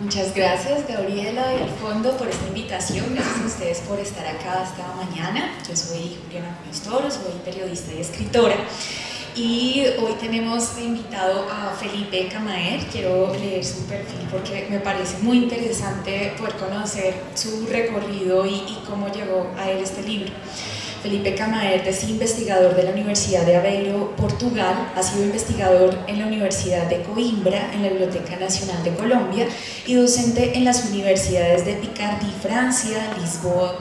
Muchas gracias, Gabriela y Alfonso, por esta invitación. Gracias a ustedes por estar acá esta mañana. Yo soy Juliana Gómez Toro, soy periodista y escritora. Y hoy tenemos de invitado a Felipe Camaer. Quiero leer su perfil porque me parece muy interesante poder conocer su recorrido y cómo llegó a él este libro. Felipe Camaer es investigador de la Universidad de Aveiro, Portugal, ha sido investigador en la Universidad de Coimbra, en la Biblioteca Nacional de Colombia y docente en las universidades de Picardie, Francia, Lisboa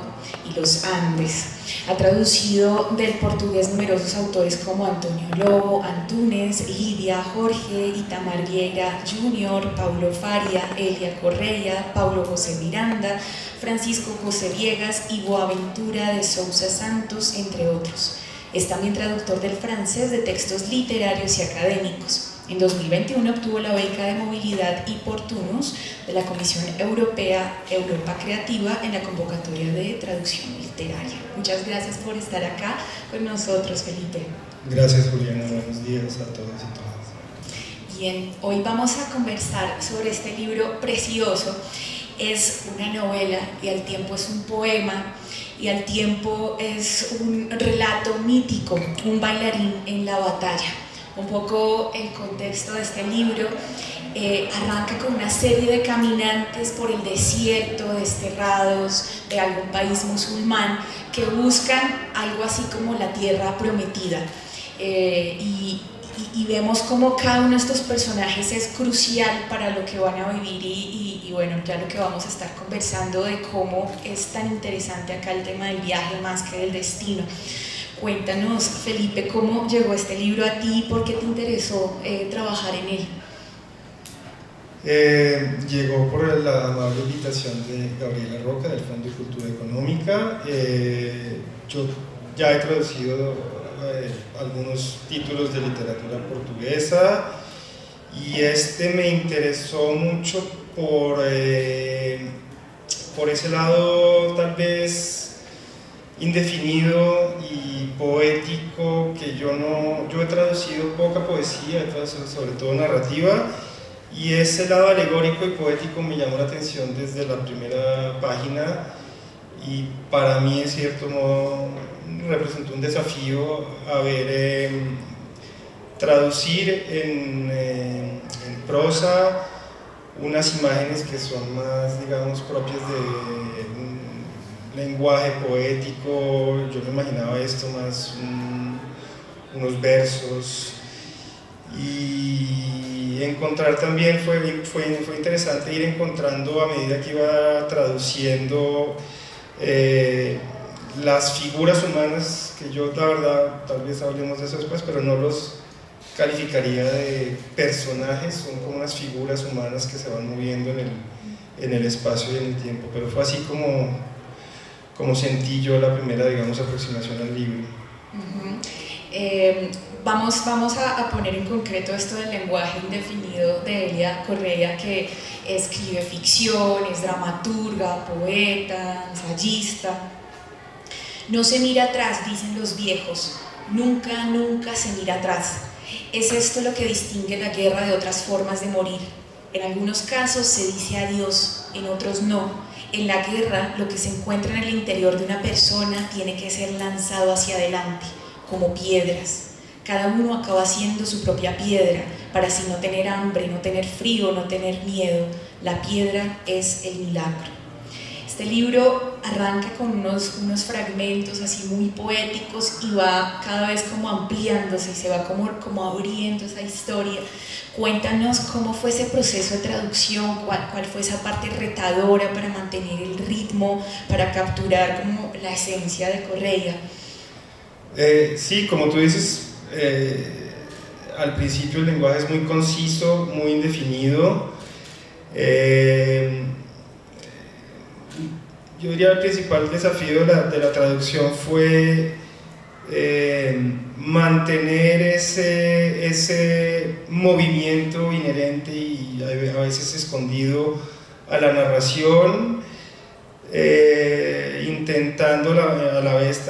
y los Andes. Ha traducido del portugués numerosos autores como Antonio Lobo, Antunes, Lidia, Jorge, Itamar Vieira Jr., Paulo Faria, Elia Correia, Paulo José Miranda, Francisco José Viegas y Boaventura de Sousa Santos, entre otros. Es también traductor del francés de textos literarios y académicos. En 2021 obtuvo la beca de movilidad y Portunus de la Comisión Europea Europa Creativa en la convocatoria de traducción literaria. Muchas gracias por estar acá con nosotros, Felipe. Gracias, Juliana. Buenos días a todos y todas. Bien, hoy vamos a conversar sobre este libro precioso. Es una novela y al tiempo es un poema y al tiempo es un relato mítico, un bailarín en la batalla. Un poco el contexto de este libro arranca con una serie de caminantes por el desierto, desterrados de algún país musulmán que buscan algo así como la tierra prometida. Y vemos cómo cada uno de estos personajes es crucial para lo que van a vivir y bueno, ya lo que vamos a estar conversando de cómo es tan interesante acá el tema del viaje más que del destino. Cuéntanos, Felipe, ¿cómo llegó este libro a ti? ¿Por qué te interesó trabajar en él? Llegó por la amable invitación de Gabriela Roca del Fondo de Cultura Económica. Yo ya he traducido algunos títulos de literatura portuguesa y este me interesó mucho por ese lado tal vez indefinido y poético que yo he traducido poca poesía, sobre todo narrativa, y ese lado alegórico y poético me llamó la atención desde la primera página y para mí en cierto modo representó un desafío traducir en prosa unas imágenes que son más, digamos, propias de lenguaje poético. Yo me imaginaba esto más unos versos y encontrar también fue interesante ir encontrando a medida que iba traduciendo las figuras humanas que yo la verdad, tal vez hablemos de eso después, pero no los calificaría de personajes, son como unas figuras humanas que se van moviendo en el espacio y en el tiempo, pero fue así como sentí yo la primera, digamos, aproximación al libro. Vamos a poner en concreto esto del lenguaje indefinido de Elia Correia, que escribe ficción, es dramaturga, poeta, ensayista. No se mira atrás, dicen los viejos, nunca, nunca se mira atrás. Es esto lo que distingue la guerra de otras formas de morir. En algunos casos se dice adiós, en otros no. En la guerra, lo que se encuentra en el interior de una persona tiene que ser lanzado hacia adelante, como piedras. Cada uno acaba siendo su propia piedra, para así no tener hambre, no tener frío, no tener miedo. La piedra es el milagro. Este libro arranca con unos fragmentos así muy poéticos y va cada vez como ampliándose y se va como abriendo esa historia. Cuéntanos cómo fue ese proceso de traducción, cuál fue esa parte retadora para mantener el ritmo, para capturar como la esencia de Correia. Sí, como tú dices, al principio el lenguaje es muy conciso, muy indefinido. Yo diría el principal desafío de la traducción fue mantener ese movimiento inherente y a veces escondido a la narración, intentando a la vez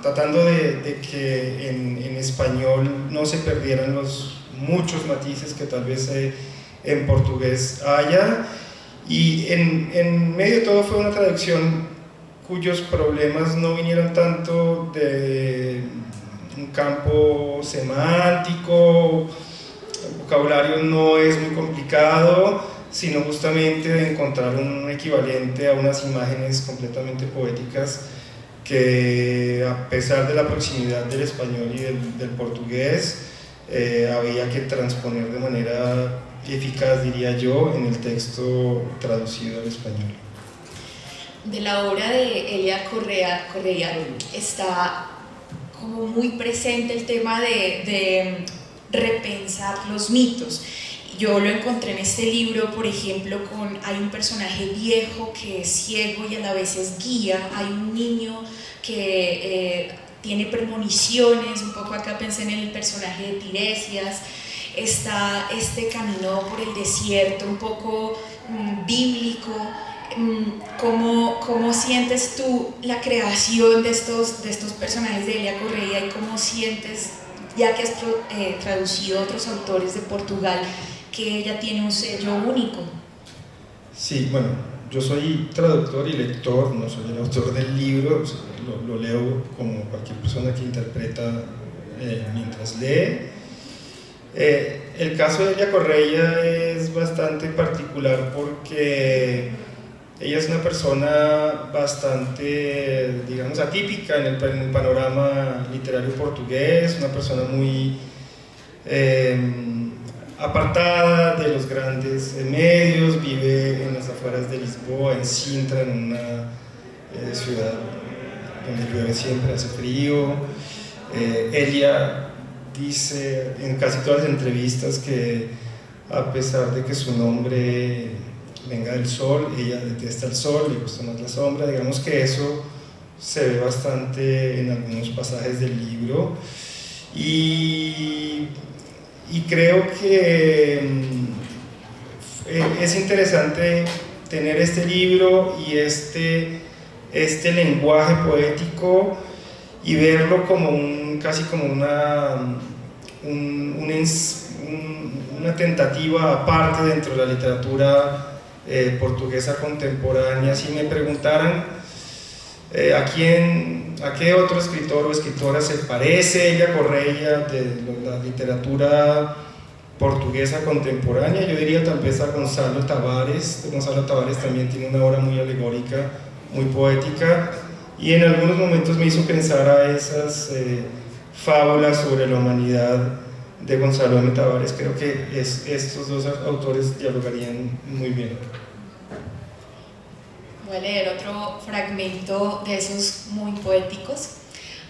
tratando de que en español no se perdieran los muchos matices que tal vez en portugués haya, Y en medio de todo fue una traducción cuyos problemas no vinieron tanto de un campo semántico, el vocabulario no es muy complicado, sino justamente de encontrar un equivalente a unas imágenes completamente poéticas que, a pesar de la proximidad del español y del portugués, había que transponer de manera eficaz, diría yo, en el texto traducido al español. De la obra de Elia Correa está como muy presente el tema de repensar los mitos. Yo lo encontré en este libro, por ejemplo, hay un personaje viejo que es ciego y a la vez es guía, hay un niño que tiene premoniciones, un poco acá pensé en el personaje de Tiresias, está este camino por el desierto un poco bíblico. ¿Cómo sientes tú la creación de estos personajes de Elia Correa y cómo sientes, ya que has traducido a otros autores de Portugal, que ella tiene un sello único? Sí, bueno, yo soy traductor y lector, no soy el autor del libro, lo leo como cualquier persona que interpreta mientras lee. El caso de Elia Correa es bastante particular porque ella es una persona bastante, digamos, atípica en el panorama literario portugués, una persona muy apartada de los grandes medios, vive en las afueras de Lisboa, en Sintra, en una ciudad donde llueve siempre, hace frío. Ella dice en casi todas las entrevistas que, a pesar de que su nombre venga del sol, ella detesta el sol, le gusta más la sombra. Digamos que eso se ve bastante en algunos pasajes del libro, y creo que es interesante tener este libro y este lenguaje poético y verlo como casi como una tentativa aparte dentro de la literatura portuguesa contemporánea. Si me preguntaran ¿a qué otro escritor o escritora se parece Elia Correa de la literatura portuguesa contemporánea, yo diría tal vez a Gonzalo Tavares. Gonzalo Tavares también tiene una obra muy alegórica, muy poética, y en algunos momentos me hizo pensar a esas fábulas sobre la humanidad de Gonzalo M. Tavares. Creo que estos dos autores dialogarían muy bien. Voy a leer otro fragmento de esos muy poéticos.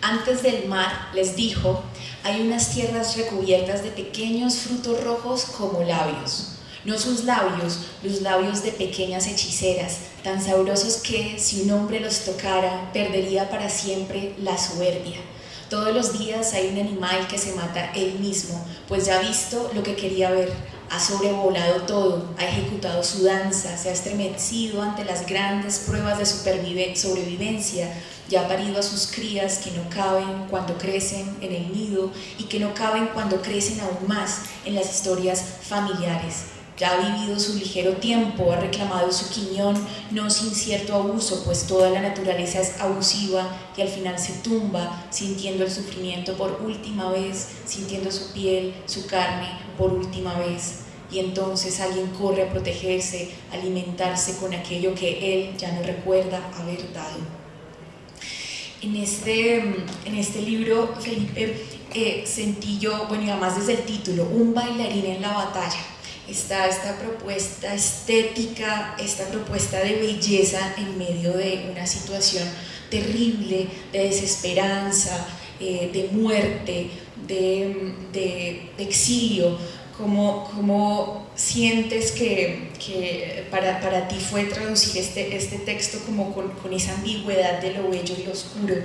Antes del mar, les dijo, hay unas tierras recubiertas de pequeños frutos rojos como labios. No sus labios, los labios de pequeñas hechiceras, tan sabrosos que, si un hombre los tocara, perdería para siempre la soberbia. Todos los días hay un animal que se mata él mismo, pues ya ha visto lo que quería ver, ha sobrevolado todo, ha ejecutado su danza, se ha estremecido ante las grandes pruebas de sobrevivencia, ya ha parido a sus crías que no caben cuando crecen en el nido y que no caben cuando crecen aún más en las historias familiares. Ya ha vivido su ligero tiempo, ha reclamado su quiñón, no sin cierto abuso, pues toda la naturaleza es abusiva y al final se tumba, sintiendo el sufrimiento por última vez, sintiendo su piel, su carne por última vez. Y entonces alguien corre a protegerse, a alimentarse con aquello que él ya no recuerda haber dado. En este libro, Felipe, sentí yo, bueno, y además desde el título, un bailarín en la batalla. Está esta propuesta estética, esta propuesta de belleza en medio de una situación terrible, de desesperanza, de muerte, de exilio. ¿Cómo sientes que para ti fue traducir este texto como con esa ambigüedad de lo bello y lo oscuro?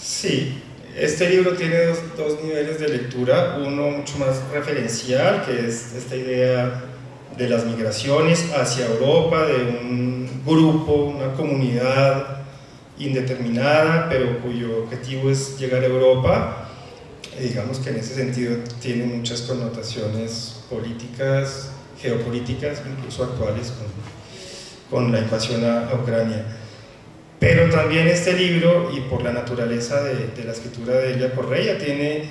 Sí. Este libro tiene dos niveles de lectura, uno mucho más referencial, que es esta idea de las migraciones hacia Europa, de un grupo, una comunidad indeterminada, pero cuyo objetivo es llegar a Europa. Digamos que en ese sentido tiene muchas connotaciones políticas, geopolíticas, incluso actuales, con la invasión a Ucrania. Pero también este libro, y por la naturaleza de la escritura de Elia Correia, tiene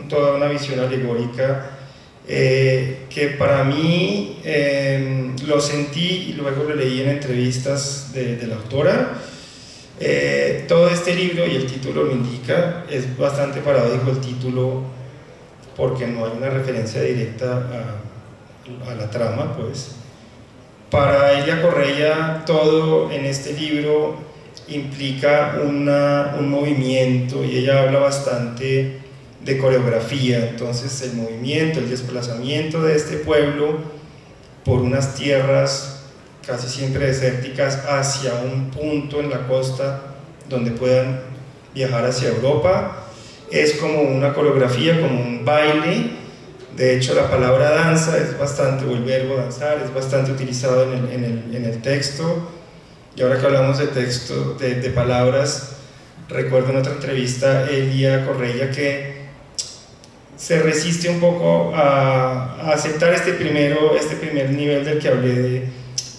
toda una visión alegórica que para mí lo sentí y luego lo leí en entrevistas de la autora. Todo este libro, y el título lo indica, es bastante paradójico el título porque no hay una referencia directa a la trama, pues. Para Elia Correia todo en este libro implica un movimiento, y ella habla bastante de coreografía. Entonces el movimiento, el desplazamiento de este pueblo por unas tierras casi siempre desérticas hacia un punto en la costa donde puedan viajar hacia Europa, es como una coreografía, como un baile. De hecho, la palabra danza es bastante, o el verbo danzar, es bastante utilizado en el texto. Y ahora que hablamos de texto, de palabras, recuerdo en otra entrevista Elia Correia que se resiste un poco a aceptar este primer nivel del que hablé,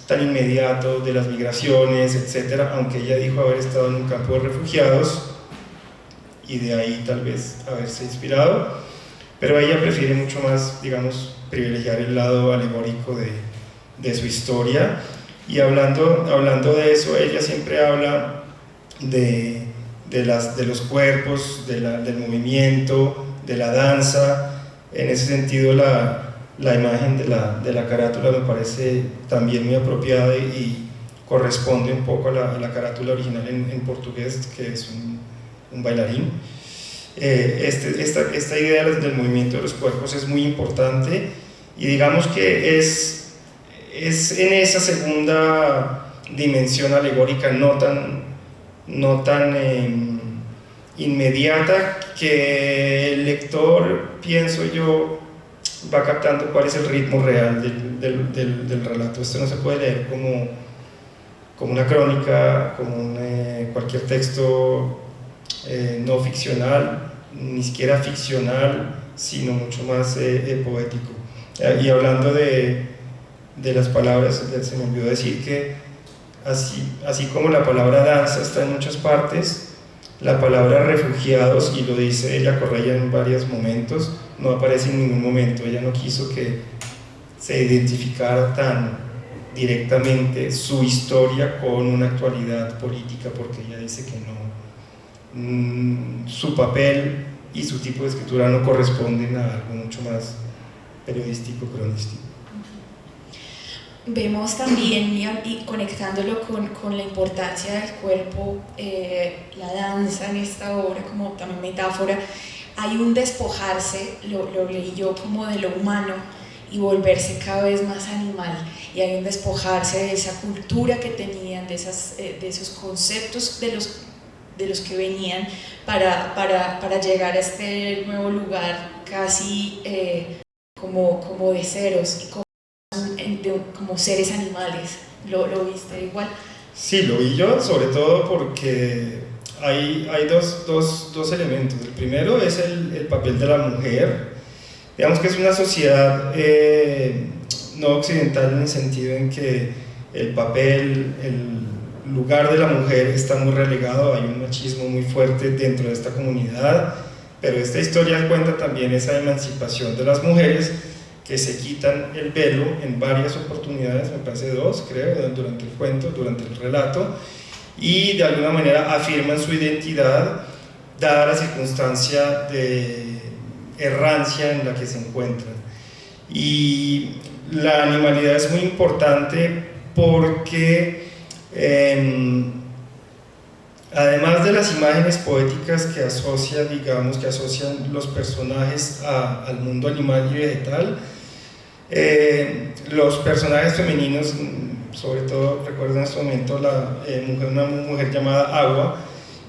tan inmediato, de las migraciones, etc., aunque ella dijo haber estado en un campo de refugiados y de ahí tal vez haberse inspirado, pero ella prefiere mucho más, digamos, privilegiar el lado alegórico de su historia. Y hablando de eso, ella siempre habla de los cuerpos, del movimiento, de la danza. En ese sentido, la imagen de la carátula me parece también muy apropiada y corresponde un poco a la carátula original en portugués, que es un bailarín. Esta idea del movimiento de los cuerpos es muy importante, y digamos que es en esa segunda dimensión alegórica no tan inmediata, que el lector, pienso yo, va captando cuál es el ritmo real del relato. Esto no se puede leer como una crónica, como cualquier texto no ficcional, ni siquiera ficcional, sino mucho más poético. Y hablando de las palabras, se me olvidó decir que así como la palabra danza está en muchas partes, la palabra refugiados, y lo dice Elia Correia en varios momentos, no aparece en ningún momento. Ella no quiso que se identificara tan directamente su historia con una actualidad política, porque ella dice que no, su papel y su tipo de escritura no corresponden a algo mucho más periodístico, cronístico. Vemos también, y conectándolo con la importancia del cuerpo, la danza en esta obra como también metáfora, hay un despojarse, lo leí yo, como de lo humano y volverse cada vez más animal, y hay un despojarse de esa cultura que tenían, de esos conceptos de los que venían para llegar a este nuevo lugar casi como de ceros, como seres animales. ¿Lo viste igual? Sí, lo vi yo, sobre todo porque hay dos elementos. El primero es el papel de la mujer. Digamos que es una sociedad no occidental, en el sentido en que el papel, el lugar de la mujer está muy relegado. Hay un machismo muy fuerte dentro de esta comunidad, pero esta historia cuenta también esa emancipación de las mujeres, que se quitan el velo en varias oportunidades, me parece 2, creo, durante el cuento, durante el relato, y de alguna manera afirman su identidad dada la circunstancia de errancia en la que se encuentran. Y la animalidad es muy importante porque además de las imágenes poéticas que asocian los personajes al mundo animal y vegetal, los personajes femeninos, sobre todo recuerdo en este momento una mujer llamada Agua,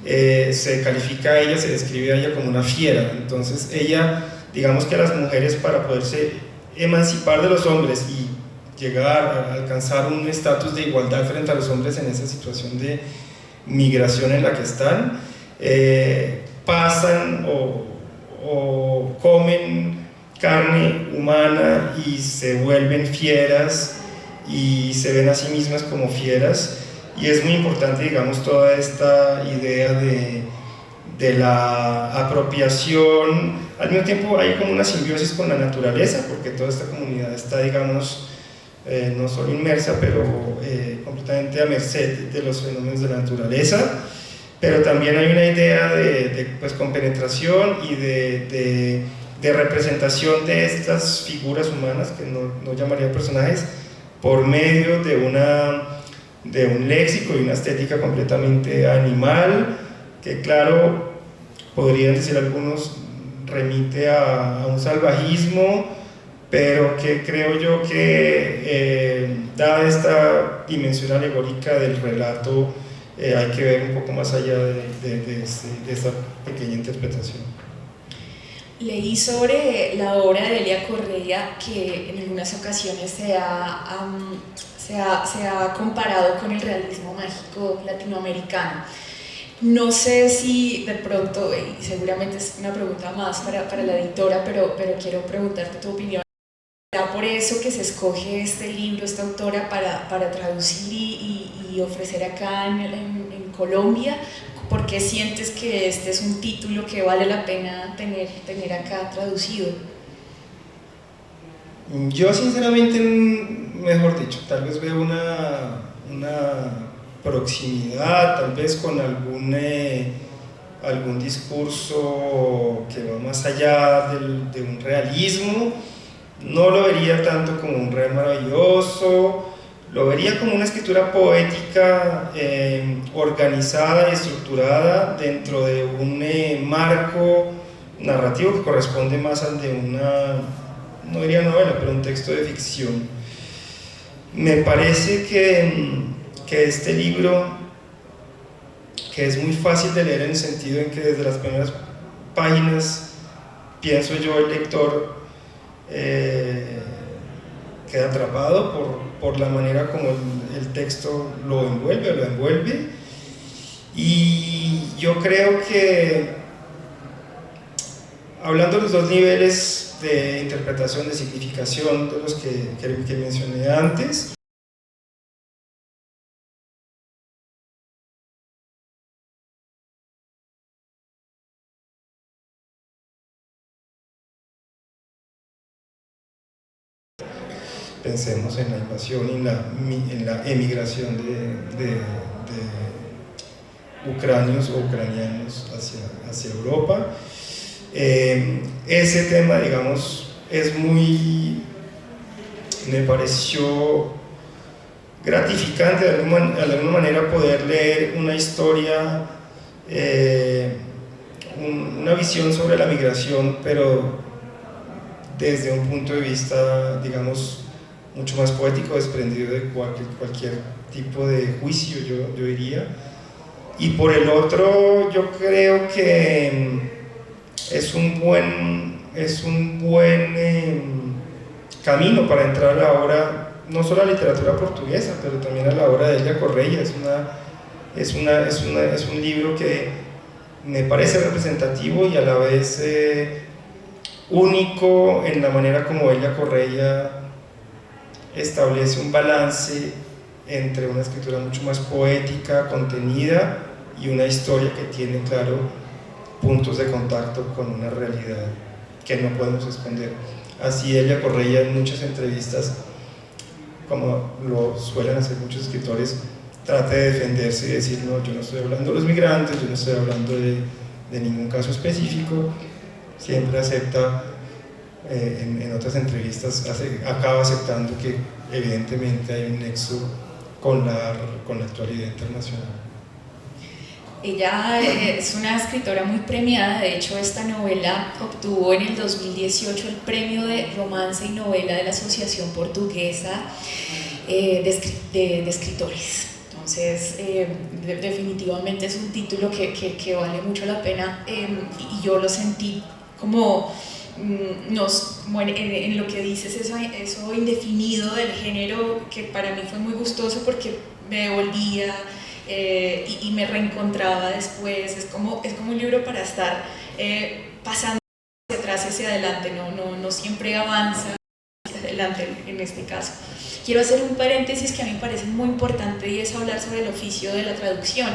se califica a ella, se describe a ella como una fiera. Entonces ella, digamos que las mujeres, para poderse emancipar de los hombres y llegar a alcanzar un estatus de igualdad frente a los hombres en esa situación de migración en la que están, pasan o comen carne humana y se vuelven fieras y se ven a sí mismas como fieras, y es muy importante, digamos, toda esta idea de la apropiación. Al mismo tiempo hay como una simbiosis con la naturaleza, porque toda esta comunidad está, digamos, no solo inmersa, pero completamente a merced de los fenómenos de la naturaleza, pero también hay una idea de pues, compenetración y de representación de estas figuras humanas, que no llamaría personajes, por medio de un léxico y una estética completamente animal, que claro, podrían decir algunos, remite a un salvajismo, pero que creo yo que dada esta dimensión alegórica del relato, hay que ver un poco más allá de esta pequeña interpretación. Leí sobre la obra de Delia Correia que en algunas ocasiones se ha comparado con el realismo mágico latinoamericano. No sé si de pronto, y seguramente es una pregunta más para la editora, pero quiero preguntarte tu opinión. ¿Será por eso que se escoge este libro, esta autora, para traducir y ofrecer acá en Colombia? ¿Por qué sientes que este es un título que vale la pena tener acá traducido? Yo sinceramente, mejor dicho, tal vez veo una proximidad, tal vez con algún discurso que va más allá de un realismo. No lo vería tanto como un real maravilloso, lo vería como una escritura poética organizada y estructurada dentro de un marco narrativo que corresponde más al de una, no diría novela, pero un texto de ficción. Me parece que este libro, que es muy fácil de leer en el sentido en que desde las primeras páginas, pienso yo, el lector queda atrapado por la manera como el texto lo envuelve, y yo creo que, hablando de los dos niveles de interpretación, de significación, de los que mencioné antes, pensemos en la invasión y en la emigración de ucranios o ucranianos hacia Europa. Ese tema, digamos, me pareció gratificante de alguna manera poder leer una historia, una visión sobre la migración, pero desde un punto de vista, digamos, mucho más poético, desprendido de cualquier tipo de juicio, yo diría. Y por el otro, yo creo que es un buen camino para entrar a la obra, no solo a la literatura portuguesa, pero también a la obra de Delia Correia. Es un libro que me parece representativo y a la vez único en la manera como Delia Correia establece un balance entre una escritura mucho más poética, contenida, y una historia que tiene, claro, puntos de contacto con una realidad que no podemos esconder. Así Delia Correia en muchas entrevistas, como lo suelen hacer muchos escritores, trata de defenderse y decir: no, yo no estoy hablando de los migrantes, yo no estoy hablando de ningún caso específico. Siempre acepta, en otras entrevistas acaba aceptando que evidentemente hay un nexo con la actualidad internacional. Ella es una escritora muy premiada. De hecho, esta novela obtuvo en el 2018 el premio de romance y novela de la Asociación Portuguesa de Escritores. Entonces, definitivamente es un título que vale mucho la pena, y yo lo sentí como en lo que dices, eso indefinido del género, que para mí fue muy gustoso porque me devolvía y me reencontraba después. Es como un libro para estar pasando hacia atrás y hacia adelante, no siempre avanza hacia adelante en este caso. Quiero hacer un paréntesis que a mí me parece muy importante y es hablar sobre el oficio de la traducción,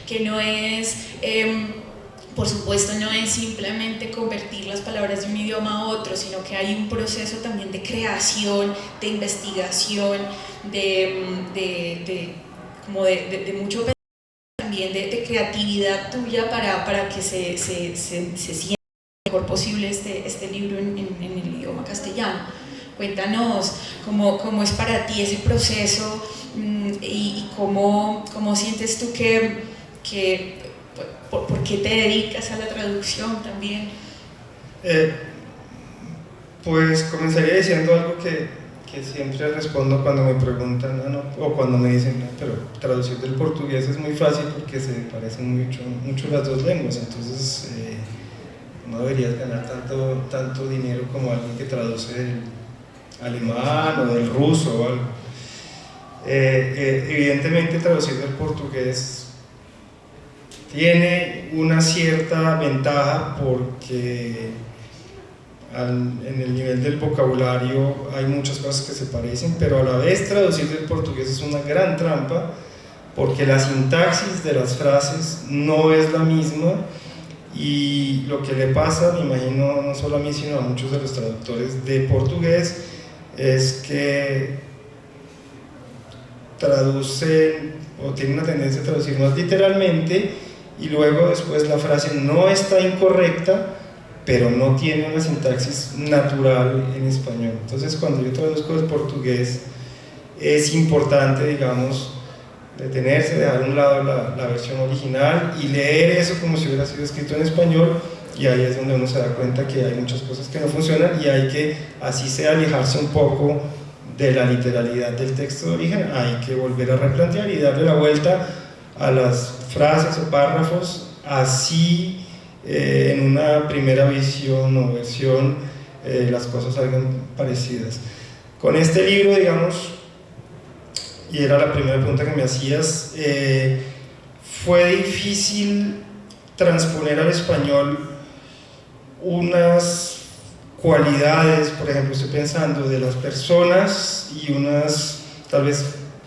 que no es, por supuesto, no es simplemente convertir las palabras de un idioma a otro, sino que hay un proceso también de creación, de investigación, de mucho pensamiento, también de creatividad tuya para que se sienta lo mejor posible este libro en el idioma castellano. Cuéntanos cómo es para ti ese proceso y cómo sientes tú ¿por qué te dedicas a la traducción también? Pues comenzaría diciendo algo que siempre respondo cuando me preguntan o cuando me dicen, no, pero traducir del portugués es muy fácil porque se parecen mucho las dos lenguas, entonces no deberías ganar tanto dinero como alguien que traduce del alemán o del ruso o algo. Evidentemente traducir del portugués tiene una cierta ventaja porque en el nivel del vocabulario hay muchas cosas que se parecen, pero a la vez traducir del portugués es una gran trampa porque la sintaxis de las frases no es la misma y lo que le pasa, me imagino, no solo a mí sino a muchos de los traductores de portugués es que traducen o tienen una tendencia a traducir más literalmente y luego después la frase no está incorrecta pero no tiene una sintaxis natural en español. Entonces cuando yo traduzco del portugués es importante, digamos, detenerse, dejar a un lado la versión original y leer eso como si hubiera sido escrito en español, y ahí es donde uno se da cuenta que hay muchas cosas que no funcionan y hay que, así sea, alejarse un poco de la literalidad del texto de origen, hay que volver a replantear y darle la vuelta a las frases o párrafos, así en una primera visión o versión las cosas salgan parecidas. Con este libro, digamos, y era la primera pregunta que me hacías, fue difícil transponer al español unas cualidades, por ejemplo, estoy pensando de las personas y tal vez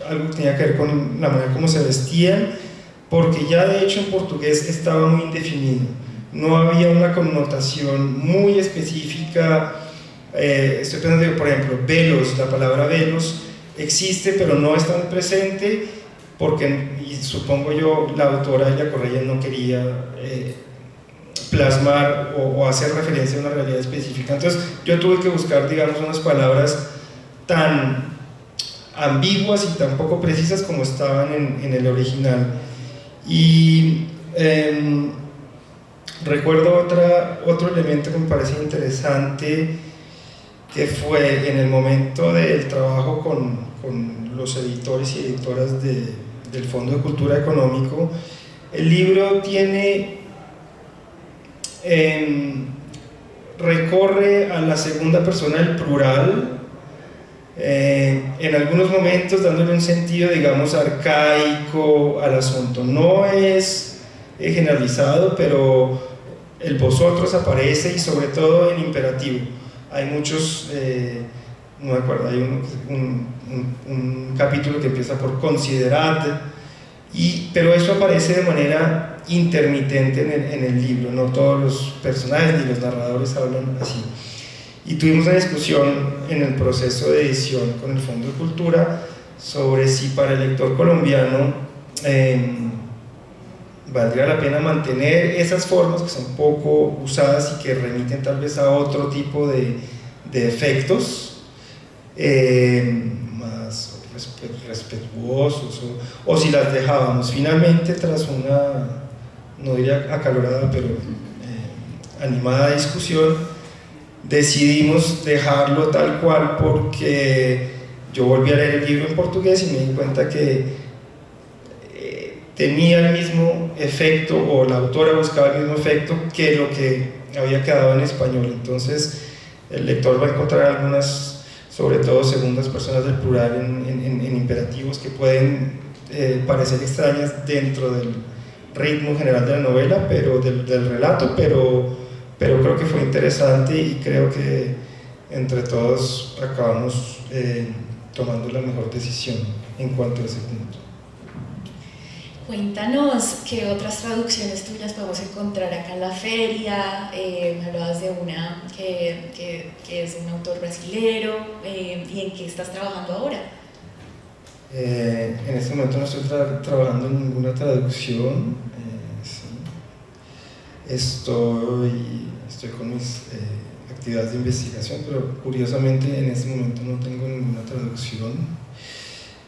algo que tenía que ver con la manera como se vestían, porque ya de hecho en portugués estaba muy indefinido, no había una connotación muy específica. Estoy pensando, por ejemplo, velos, la palabra velos existe pero no está muy presente porque, y supongo yo, la autora Elia Correia no quería plasmar o hacer referencia a una realidad específica. Entonces yo tuve que buscar, digamos, unas palabras tan ambiguas y tan poco precisas como estaban en el original. Y recuerdo otro elemento que me parece interesante, que fue en el momento del trabajo con los editores y editoras del Fondo de Cultura Económico. El libro recorre a la segunda persona del plural, en algunos momentos dándole un sentido, digamos, arcaico al asunto. No es generalizado, pero el vosotros aparece, y sobre todo en imperativo. Hay muchos, no me acuerdo, hay un capítulo que empieza por considerad, pero eso aparece de manera intermitente en el libro, no todos los personajes ni los narradores hablan así. Y tuvimos una discusión en el proceso de edición con el Fondo de Cultura sobre si para el lector colombiano valdría la pena mantener esas formas que son poco usadas y que remiten tal vez a otro tipo de efectos más respetuosos, o si las dejábamos. Finalmente, tras una, no diría acalorada, pero animada discusión, decidimos dejarlo tal cual, porque yo volví a leer el libro en portugués y me di cuenta que tenía el mismo efecto, o la autora buscaba el mismo efecto que lo que había quedado en español. Entonces el lector va a encontrar algunas, sobre todo segundas personas del plural en imperativos que pueden parecer extrañas dentro del ritmo general de la novela, pero del relato, pero creo que fue interesante, y creo que entre todos acabamos tomando la mejor decisión en cuanto a ese punto. Cuéntanos qué otras traducciones tuyas podemos encontrar acá en la feria. Me hablabas de una que es un autor brasilero, y en qué estás trabajando ahora. En este momento no estoy trabajando en ninguna traducción. Sí. Estoy con mis actividades de investigación, pero curiosamente en este momento no tengo ninguna traducción.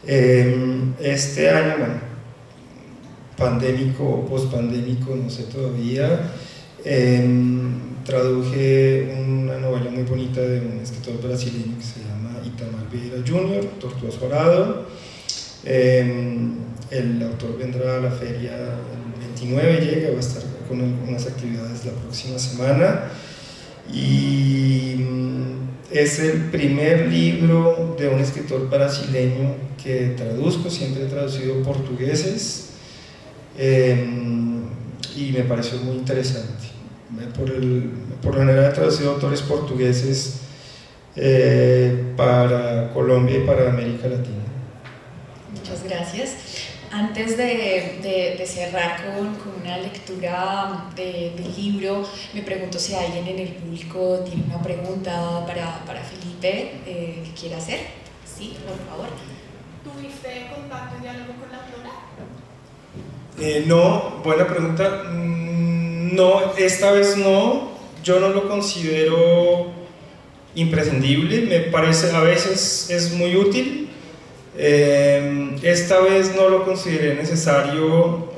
Este año, bueno, pandémico o pospandémico, no sé todavía, traduje una novela muy bonita de un escritor brasileño que se llama Itamar Vieira Jr., Tortuoso Arado. El autor vendrá a la feria el 29, llega, va a estar con algunas actividades la próxima semana, y es el primer libro de un escritor brasileño que traduzco. Siempre he traducido portugueses, y me pareció muy interesante. Por lo general he traducido autores portugueses para Colombia y para América Latina. Muchas gracias. Antes de cerrar con una lectura del libro, me pregunto si alguien en el público tiene una pregunta para Felipe que quiera hacer. Sí, por favor. ¿Tuviste contacto y diálogo con la autora? No, buena pregunta. No, esta vez no. Yo no lo considero imprescindible. Me parece, a veces es muy útil. Esta vez no lo consideré necesario,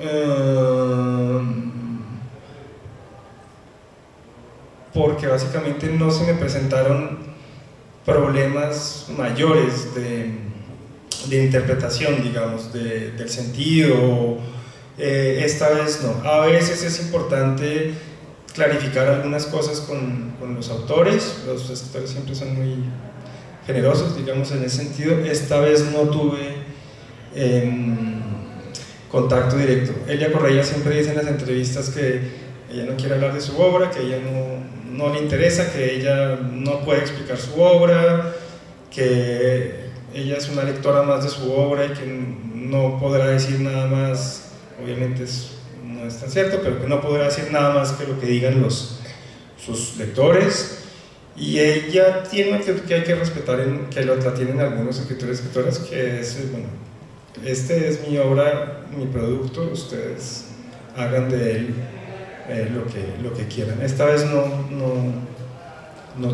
porque básicamente no se me presentaron problemas mayores de interpretación, digamos, del sentido. Esta vez no. A veces es importante clarificar algunas cosas con los autores. Los escritores siempre son muy generosos, digamos, en ese sentido. Esta vez no tuve contacto directo. Elia Correia siempre dice en las entrevistas que ella no quiere hablar de su obra, que a ella no le interesa, que ella no puede explicar su obra, que ella es una lectora más de su obra y que no podrá decir nada más. Obviamente no es tan cierto, pero que no podrá decir nada más que lo que digan sus lectores. Y ella tiene una actitud que hay que respetar, que la tienen algunos escritores y escritoras, que es, bueno, este es mi obra, mi producto, ustedes hagan de él lo que quieran. Esta vez no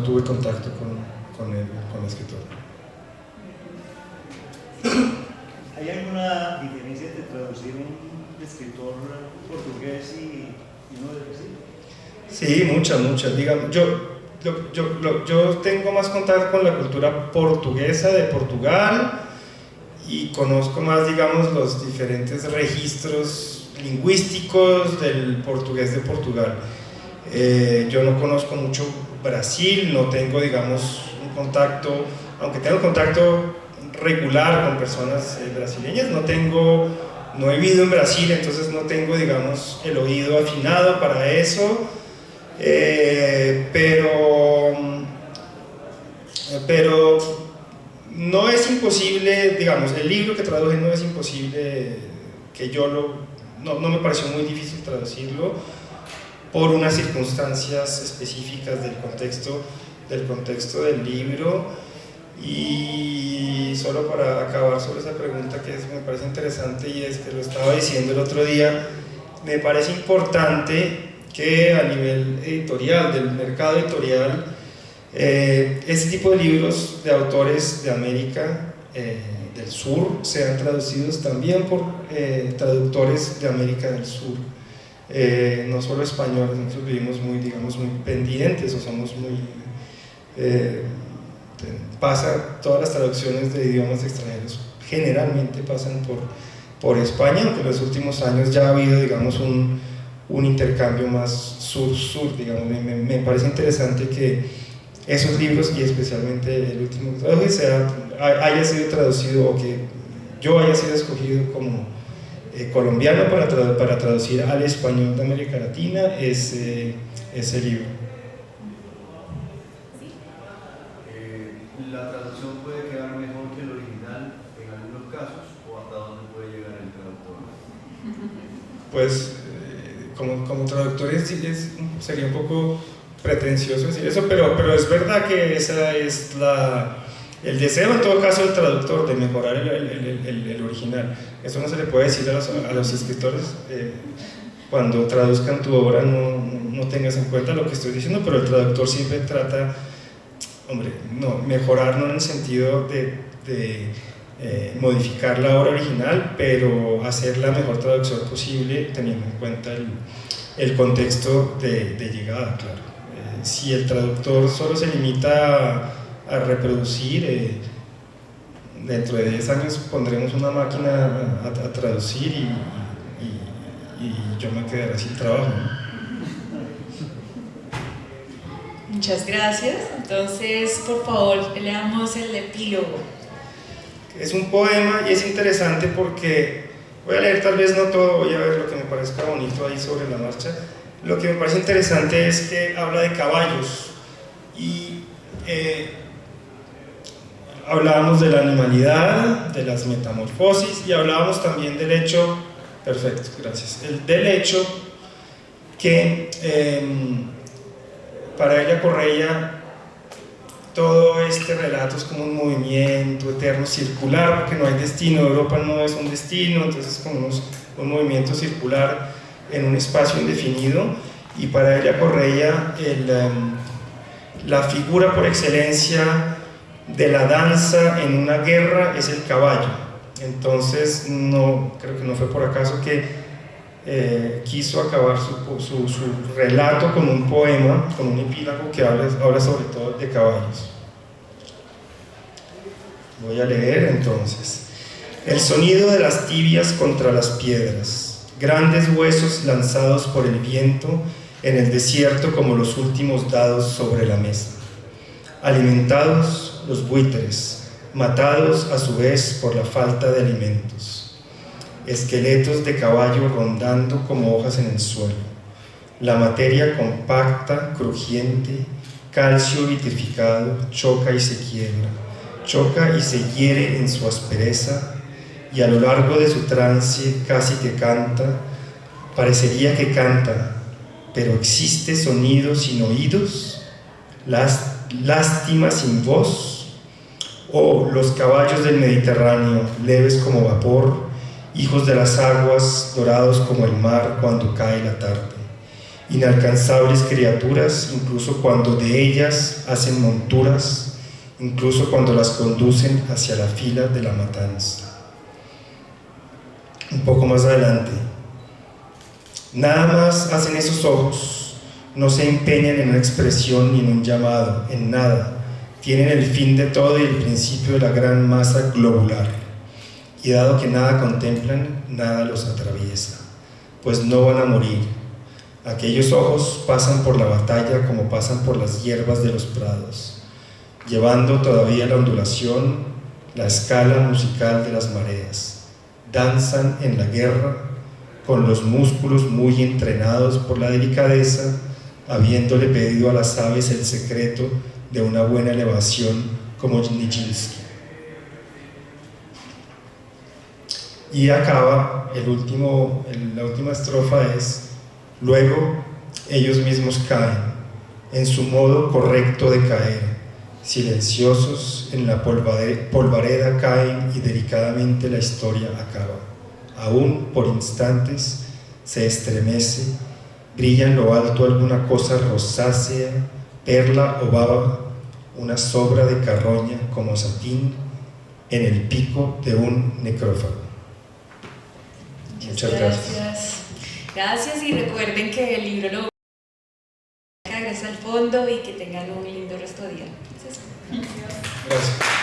tuve contacto con el escritor. ¿Hay alguna diferencia entre traducir un escritor portugués y uno de Brasil? Sí, muchas. Digamos, yo tengo más contacto con la cultura portuguesa de Portugal y conozco más, digamos, los diferentes registros lingüísticos del portugués de Portugal. Yo no conozco mucho Brasil, no tengo, digamos, un contacto, aunque tengo contacto regular con personas brasileñas, no he vivido en Brasil, entonces no tengo, digamos, el oído afinado para eso. Pero no es imposible, digamos, el libro que traduje no es imposible que no me pareció muy difícil traducirlo por unas circunstancias específicas del contexto del libro. Y solo para acabar sobre esa pregunta que me parece interesante, y es que lo estaba diciendo el otro día, me parece importante que a nivel editorial, del mercado editorial, este tipo de libros de autores de América del Sur sean traducidos también por traductores de América del Sur, no solo españoles. Nosotros vivimos muy pendientes, o somos muy... todas las traducciones de idiomas extranjeros generalmente pasan por España, aunque en los últimos años ya ha habido, digamos, un intercambio más sur-sur, digamos. Me parece interesante que esos libros, y especialmente el último que traduje, haya sido traducido, o que yo haya sido escogido como colombiano para traducir al español de América Latina ese libro. pues como traductor sería un poco pretencioso decir eso, pero es verdad que esa es el deseo en todo caso del traductor de mejorar el original. Eso no se le puede decir a los escritores. Cuando traduzcan tu obra no tengas en cuenta lo que estoy diciendo, pero el traductor siempre trata, mejorar no en el sentido de modificar la obra original, pero hacer la mejor traducción posible teniendo en cuenta el contexto de llegada, claro. Si el traductor solo se limita a reproducir, dentro de 10 años pondremos una máquina a traducir y yo me quedaré sin trabajo, ¿no? Muchas gracias. Entonces, por favor, leamos el epílogo. Es un poema y es interesante porque voy a leer tal vez no todo, voy a ver lo que me parezca bonito ahí sobre la marcha. Lo que me parece interesante es que habla de caballos y hablábamos de la animalidad, de las metamorfosis y hablábamos también del hecho, perfecto, gracias, del hecho que para ella Correia todo este relato es como un movimiento eterno circular, porque no hay destino, Europa no es un destino, entonces es como un movimiento circular en un espacio indefinido, y para ella Correia la figura por excelencia de la danza en una guerra es el caballo. Entonces creo que no fue por acaso que quiso acabar su relato con un poema, con un epílogo que habla sobre todo de caballos. Voy a leer entonces. El sonido de las tibias contra las piedras, grandes huesos lanzados por el viento en el desierto como los últimos dados sobre la mesa. Alimentados los buitres, matados a su vez por la falta de alimentos. Esqueletos de caballo rondando como hojas en el suelo. La materia compacta, crujiente, calcio vitrificado, choca y se quiebra, choca y se hiere en su aspereza, y a lo largo de su trance casi que canta, parecería que canta, pero existe sonido sin oídos, lástima sin voz. Oh, los caballos del Mediterráneo, leves como vapor, hijos de las aguas, dorados como el mar cuando cae la tarde, inalcanzables criaturas, incluso cuando de ellas hacen monturas, incluso cuando las conducen hacia la fila de la matanza. Un poco más adelante, nada más hacen esos ojos, no se empeñan en una expresión ni en un llamado, en nada, tienen el fin de todo y el principio de la gran masa globular. Y dado que nada contemplan, nada los atraviesa, pues no van a morir. Aquellos ojos pasan por la batalla como pasan por las hierbas de los prados, llevando todavía la ondulación, la escala musical de las mareas. Danzan en la guerra, con los músculos muy entrenados por la delicadeza, habiéndole pedido a las aves el secreto de una buena elevación como Nijinsky. Y acaba, la última estrofa es: luego ellos mismos caen, en su modo correcto de caer, silenciosos en la polvareda caen y delicadamente la historia acaba. Aún por instantes se estremece, brilla en lo alto alguna cosa rosácea, perla o baba, una sobra de carroña como satín en el pico de un necrófago. Muchas gracias. Gracias, y recuerden que el libro lo gracias al fondo y que tengan un lindo resto de día. Gracias.